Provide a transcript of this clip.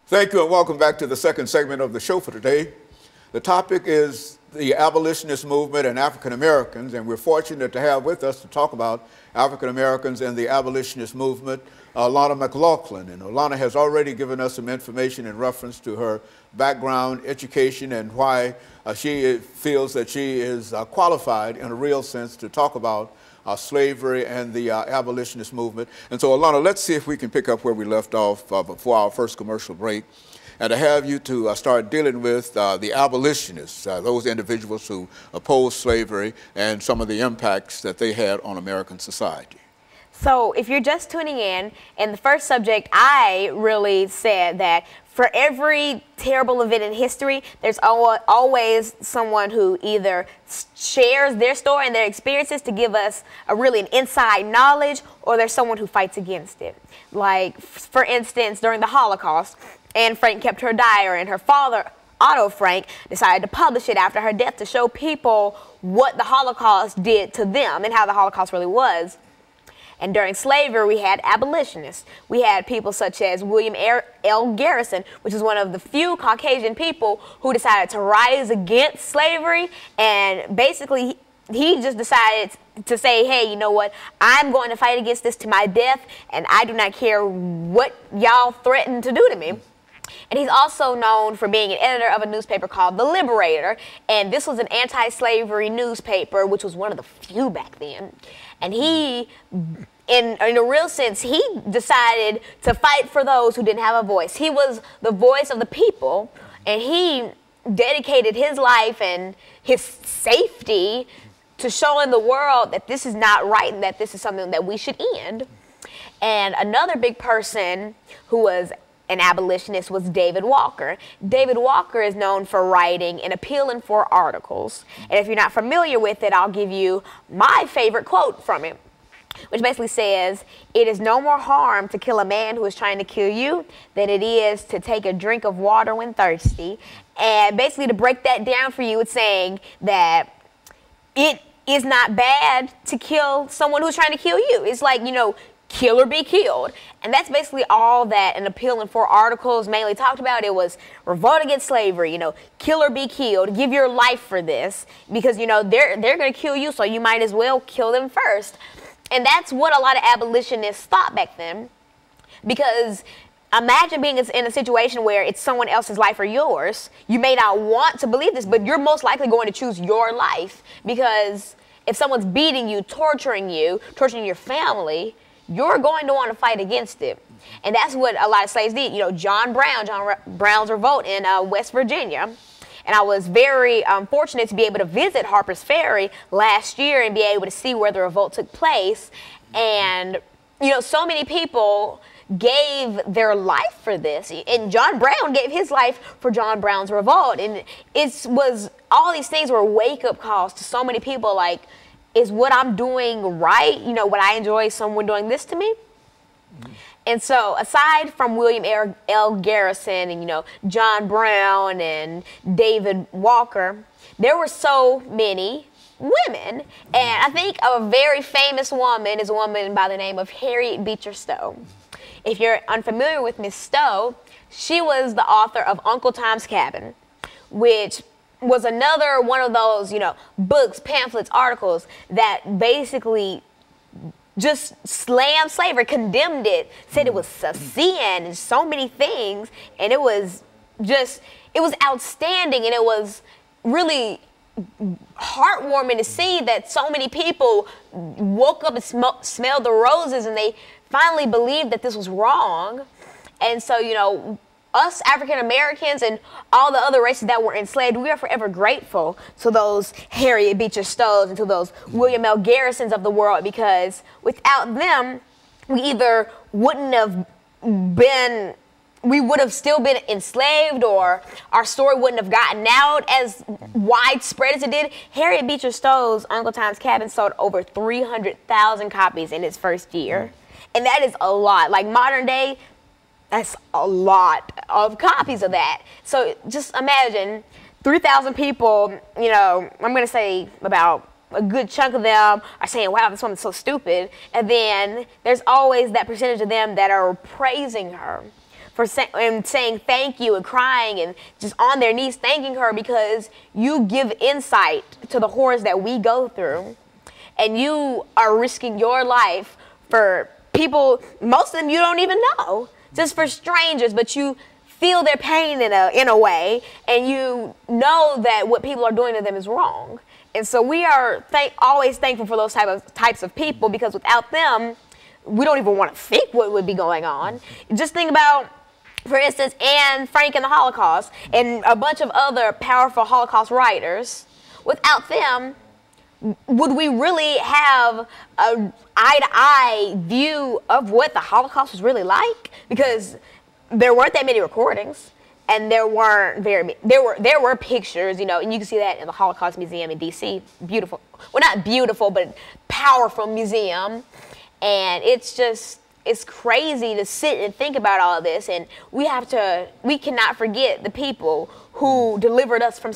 Thank you and welcome back to the second segment of the show for today. The topic is the abolitionist movement and African Americans, and we're fortunate to have with us to talk about African Americans and the abolitionist movement, Alana McLaughlin. And Alana has already given us some information in reference to her background, education, and why she feels that she is qualified in a real sense to talk about slavery and the abolitionist movement. And so, Alana, let's see if we can pick up where we left off before our first commercial break, and to have you to start dealing with the abolitionists, those individuals who oppose slavery and some of the impacts that they had on American society. So if you're just tuning in the first subject, I really said that for every terrible event in history, there's always someone who either shares their story and their experiences to give us an inside knowledge, or there's someone who fights against it. Like, for instance, during the Holocaust, Anne Frank kept her diary, and her father, Otto Frank, decided to publish it after her death to show people what the Holocaust did to them and how the Holocaust really was. And during slavery, we had abolitionists. We had people such as William L. Garrison, which is one of the few Caucasian people who decided to rise against slavery. And basically, he just decided to say, hey, you know what? I'm going to fight against this to my death, and I do not care what y'all threaten to do to me. And he's also known for being an editor of a newspaper called The Liberator. And this was an anti-slavery newspaper, which was one of the few back then. And he, in a real sense, he decided to fight for those who didn't have a voice. He was the voice of the people, and he dedicated his life and his safety to showing the world that this is not right and that this is something that we should end. And another big person who was an abolitionist was David Walker. David Walker is known for writing and appealing for articles. And if you're not familiar with it, I'll give you my favorite quote from it, which basically says, "It is no more harm to kill a man who is trying to kill you than it is to take a drink of water when thirsty." And basically, to break that down for you, it's saying that it is not bad to kill someone who's trying to kill you. It's like, you know, kill or be killed. And that's basically all that an appealing for articles mainly talked about. It was revolt against slavery, you know, kill or be killed, give your life for this, because, you know, they're going to kill you, so you might as well kill them first. And that's what a lot of abolitionists thought back then, because imagine being in a situation where it's someone else's life or yours. You may not want to believe this, but you're most likely going to choose your life, because if someone's beating you, torturing your family, you're going to want to fight against it. And that's what a lot of slaves did. You know, John Brown's revolt in West Virginia. And I was very fortunate to be able to visit Harper's Ferry last year and be able to see where the revolt took place. And, you know, so many people gave their life for this. And John Brown gave his life for John Brown's revolt. And all these things were wake-up calls to so many people, like, is what I'm doing right? You know, would I enjoy someone doing this to me? Mm-hmm. And so, aside from William L. Garrison and, you know, John Brown and David Walker, there were so many women. And I think a very famous woman is a woman by the name of Harriet Beecher Stowe. If you're unfamiliar with Miss Stowe, she was the author of Uncle Tom's Cabin, which was another one of those, you know, books, pamphlets, articles that basically just slammed slavery, condemned it, said it was a sin and so many things. And it was outstanding, and it was really heartwarming to see that so many people woke up and smelled the roses, and they finally believed that this was wrong. And so, you know, us African Americans and all the other races that were enslaved, we are forever grateful to those Harriet Beecher Stowes and to those William L. Garrisons of the world, because without them, we would have still been enslaved, or our story wouldn't have gotten out as widespread as it did. Harriet Beecher Stowe's Uncle Tom's Cabin sold over 300,000 copies in its first year. And that is a lot. Like, modern day, that's a lot of copies of that. So just imagine 3,000 people, you know, I'm going to say about a good chunk of them are saying, wow, this woman's so stupid. And then there's always that percentage of them that are praising her and saying thank you and crying and just on their knees thanking her, because you give insight to the horrors that we go through, and you are risking your life for people, most of them you don't even know, just for strangers, but you feel their pain in a way, and you know that what people are doing to them is wrong. And so we are always thankful for those types of people, because without them, we don't even want to think what would be going on. Just think about, for instance, Anne Frank and the Holocaust, and a bunch of other powerful Holocaust writers. Without them, would we really have an eye-to-eye view of what the Holocaust was really like? Because there weren't that many recordings, and there weren't there were pictures, you know, and you can see that in the Holocaust Museum in D.C. Beautiful, well, not beautiful, but powerful museum. And it's crazy to sit and think about all of this, and we cannot forget the people who delivered us from